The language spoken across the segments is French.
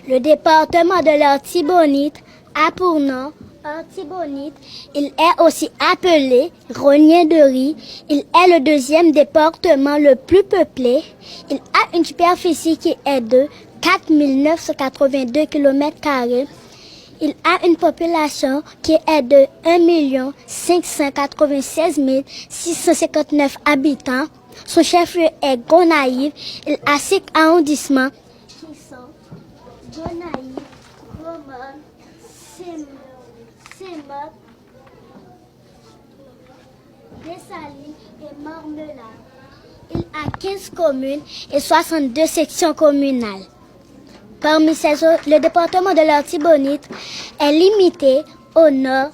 Le département de l'Artibonite a pour nom Artibonite. Il est aussi appelé Grenier de riz. Il est le deuxième département le plus peuplé. Il a une superficie qui est de 4 982 km². Il a une population qui est de 1 596 659 habitants. Son chef-lieu est Gonaïves. Il a 5 arrondissements qui sont Gonaïves, Romane, Semotte, Dessalines et Marmelade. Il a 15 communes et 62 sections communales. Parmi ces autres, le département de l'Artibonite est limité au nord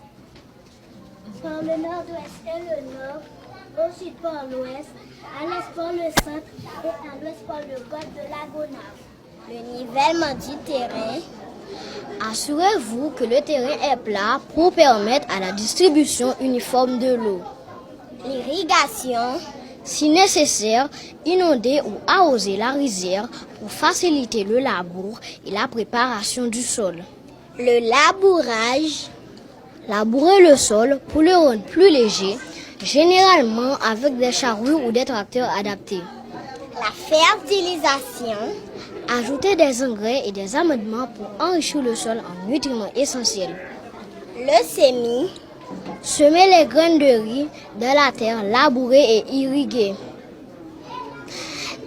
par le nord-ouest et le nord, au sud par l'ouest, à l'est par le centre et à l'ouest par le golfe de la Gonave. Le nivellement du terrain. Assurez-vous que le terrain est plat pour permettre à la distribution uniforme de l'eau. L'irrigation. Si nécessaire, inonder ou arroser la rizière pour faciliter le labour et la préparation du sol. Le labourage. Labourer le sol pour le rendre plus léger, généralement avec des charrues ou des tracteurs adaptés. La fertilisation. Ajouter des engrais et des amendements pour enrichir le sol en nutriments essentiels. Le semis. Semer les graines de riz dans la terre labourée et irriguée.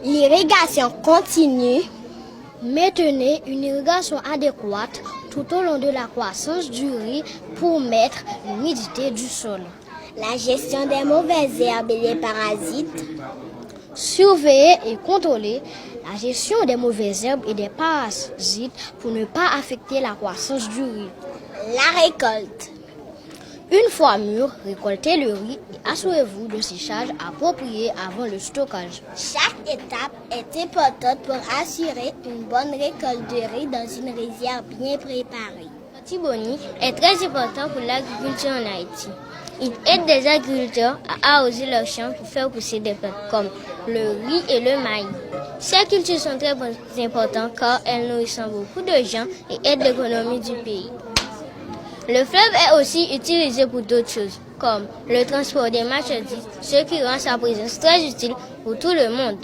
L'irrigation continue. Maintenez une irrigation adéquate tout au long de la croissance du riz pour mettre l'humidité du sol. La gestion des mauvaises herbes et des parasites. Surveiller et contrôler la gestion des mauvaises herbes et des parasites pour ne pas affecter la croissance du riz. La récolte. Une fois mûr, récoltez le riz et assurez-vous de séchage approprié avant le stockage. Chaque étape est importante pour assurer une bonne récolte de riz dans une rizière bien préparée. L'Artibonite est très important pour l'agriculture en Haïti. Il aide des agriculteurs à arroser leurs champs pour faire pousser des plantes comme le riz et le maïs. Ces cultures sont très importantes car elles nourrissent beaucoup de gens et aident l'économie du pays. Le fleuve est aussi utilisé pour d'autres choses, comme le transport des marchandises, ce qui rend sa présence très utile pour tout le monde.